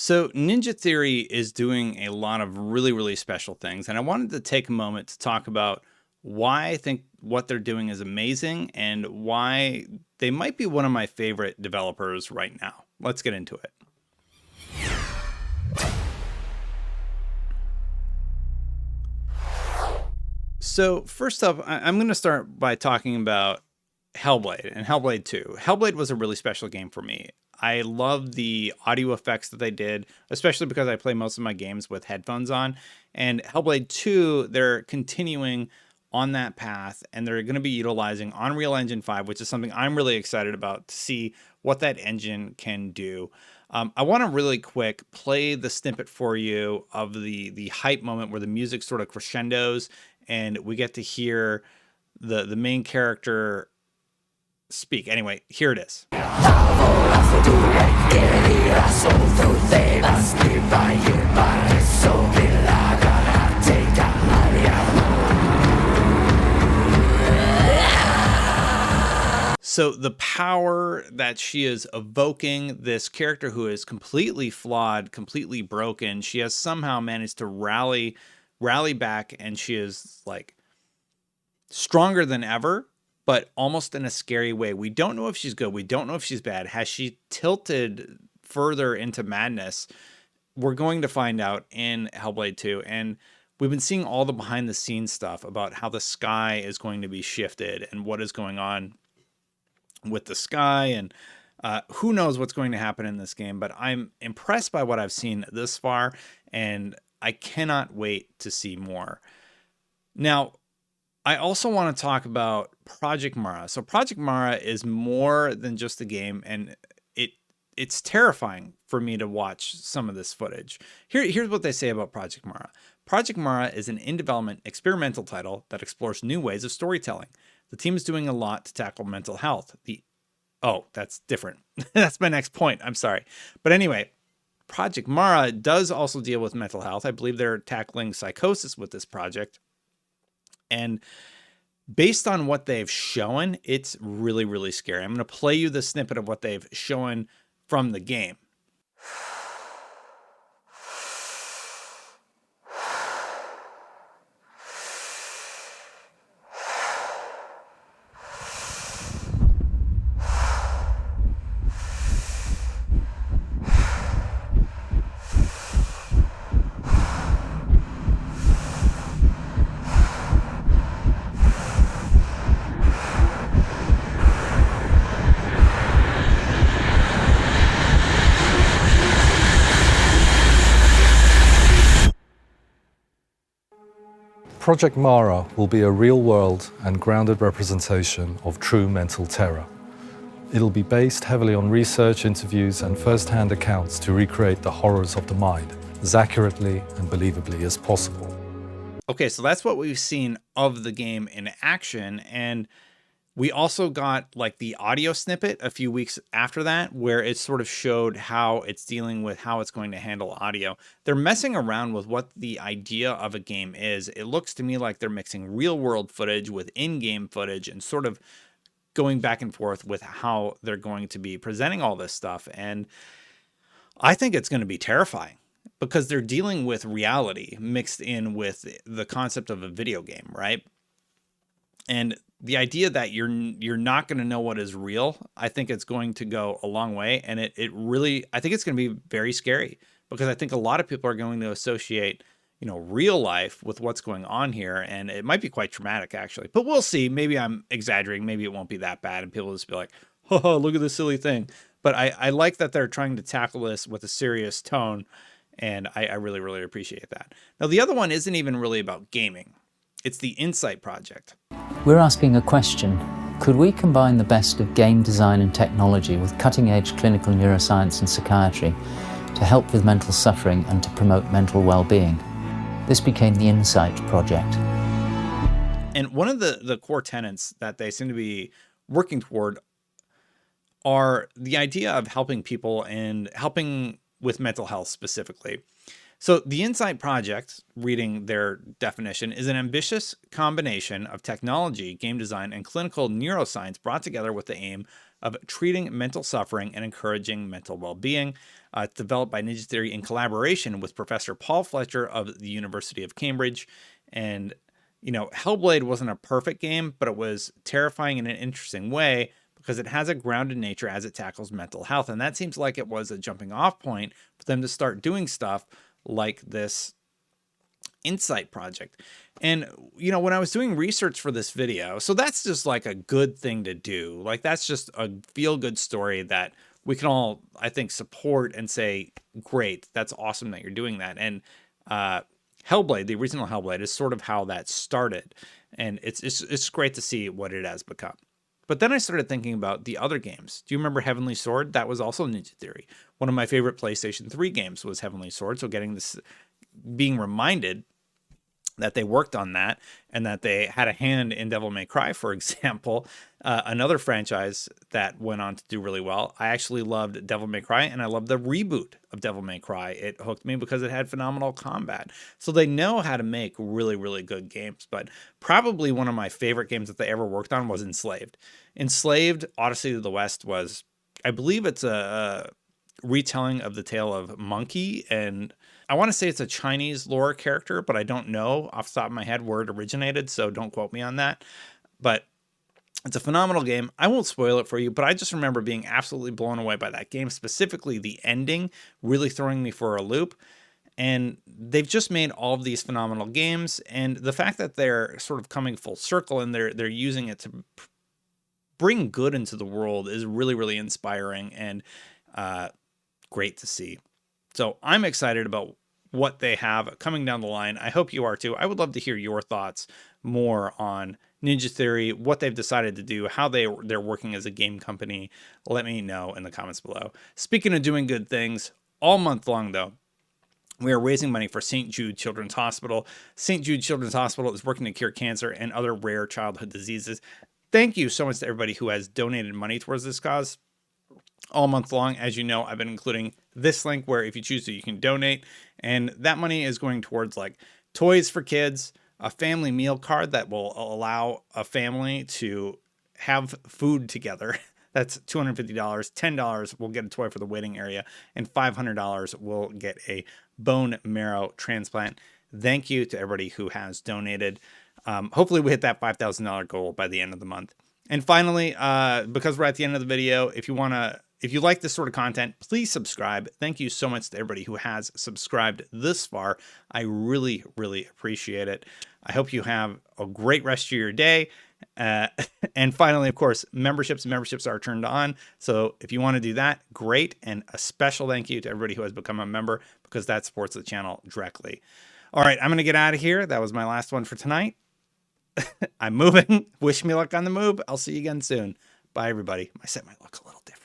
So, Ninja Theory is doing a lot of really, really special things. And I wanted to take a moment to talk about why I think what they're doing is amazing and why they might be one of my favorite developers right now. Let's get into it. So, first up, I'm going to start by talking about Hellblade and Hellblade 2. Hellblade was a really special game for me. I love the audio effects that they did, especially because I play most of my games with headphones on. And Hellblade 2, they're continuing on that path, and they're going to be utilizing Unreal Engine 5, which is something I'm really excited about to see what that engine can do. I want to really quick play the snippet for you of the hype moment where the music sort of crescendos and we get to hear the main character speak. Anyway, here it is. So the power that she is evoking, this character who is completely flawed, completely broken, she has somehow managed to rally back, and she is like stronger than ever, but almost in a scary way. We don't know if she's good. We don't know if she's bad. Has she tilted further into madness? We're going to find out in Hellblade 2. And we've been seeing all the behind the scenes stuff about how the sky is going to be shifted and what is going on with the sky. And who knows what's going to happen in this game. But I'm impressed by what I've seen this far, and I cannot wait to see more. Now, I also want to talk about Project Mara. So Project Mara is more than just a game, and it's terrifying for me to watch some of this footage. Here's what they say about Project Mara. Project Mara is an in-development experimental title that explores new ways of storytelling. The team is doing a lot to tackle mental health. Oh, that's different. That's my next point. I'm sorry. But anyway, Project Mara does also deal with mental health. I believe they're tackling psychosis with this project. And based on what they've shown, it's really, really scary. I'm going to play you the snippet of what they've shown from the game. Project Mara will be a real-world and grounded representation of true mental terror. It'll be based heavily on research, interviews, and first-hand accounts to recreate the horrors of the mind as accurately and believably as possible. Okay, so that's what we've seen of the game in action, and we also got like the audio snippet a few weeks after that, where it sort of showed how it's dealing with how it's going to handle audio. They're messing around with what the idea of a game is. It looks to me like they're mixing real world footage with in-game footage and sort of going back and forth with how they're going to be presenting all this stuff. And I think it's going to be terrifying because they're dealing with reality mixed in with the concept of a video game, right? And the idea that you're not going to know what is real, I think it's going to go a long way. And it really, I think it's going to be very scary because I think a lot of people are going to associate, real life with what's going on here. And it might be quite traumatic, actually. But we'll see. Maybe I'm exaggerating. Maybe it won't be that bad. And people will just be like, oh, look at this silly thing. But I like that they're trying to tackle this with a serious tone. And I really, really appreciate that. Now, the other one isn't even really about gaming. It's the Insight project. We're asking a question. Could we combine the best of game design and technology with cutting-edge clinical neuroscience and psychiatry to help with mental suffering and to promote mental well-being? This became the Insight project. And one of the core tenets that they seem to be working toward are the idea of helping people and helping with mental health specifically. So the Insight project, reading their definition, is an ambitious combination of technology, game design, and clinical neuroscience brought together with the aim of treating mental suffering and encouraging mental well-being. It's developed by Ninja Theory in collaboration with Professor Paul Fletcher of the University of Cambridge. And, you know, Hellblade wasn't a perfect game, but it was terrifying in an interesting way because it has a grounded nature as it tackles mental health. And that seems like it was a jumping off point for them to start doing stuff like this Insight project. And, you know, when I was doing research for this video, so that's just like a good thing to do. Like, that's just a feel-good story that we can all, I think, support and say, great, that's awesome that you're doing that. And Hellblade, the original Hellblade, is sort of how that started. And it's great to see what it has become. But then I started thinking about the other games. Do you remember Heavenly Sword? That was also Ninja Theory. One of my favorite PlayStation 3 games was Heavenly Sword. So getting this, being reminded that they worked on that and that they had a hand in Devil May Cry, for example, another franchise that went on to do really well. I actually loved Devil May Cry, and I loved the reboot of Devil May Cry. It hooked me because it had phenomenal combat. So they know how to make really, really good games. But probably one of my favorite games that they ever worked on was Enslaved. Enslaved, Odyssey to the West was, I believe it's a retelling of the tale of Monkey, and I want to say it's a Chinese lore character, but I don't know off the top of my head where it originated, so don't quote me on that. But it's a phenomenal game. I won't spoil it for you, but I just remember being absolutely blown away by that game, specifically the ending, really throwing me for a loop. And they've just made all of these phenomenal games, and the fact that they're sort of coming full circle and they're using it to bring good into the world is really, really inspiring and great to see. So I'm excited about what they have coming down the line. I hope you are too. I would love to hear your thoughts more on Ninja Theory, what they've decided to do, how they're working as a game company. Let me know in the comments below. Speaking of doing good things, all month long though, we are raising money for St. Jude Children's Hospital. St. Jude Children's Hospital is working to cure cancer and other rare childhood diseases. Thank you so much to everybody who has donated money towards this cause. All month long, as you know, I've been including this link where if you choose to, you can donate. And that money is going towards like toys for kids, a family meal card that will allow a family to have food together. That's $250. $10 will get a toy for the waiting area, and $500 will get a bone marrow transplant. Thank you to everybody who has donated. Hopefully we hit that $5,000 goal by the end of the month. And finally, because we're at the end of the video, if you like this sort of content, please subscribe. Thank you so much to everybody who has subscribed this far. I really, really appreciate it. I hope you have a great rest of your day. And finally, of course, memberships are turned on. So if you want to do that, great. And a special thank you to everybody who has become a member, because that supports the channel directly. All right, I'm going to get out of here. That was my last one for tonight. I'm moving. Wish me luck on the move. I'll see you again soon. Bye, everybody. My set might look a little different.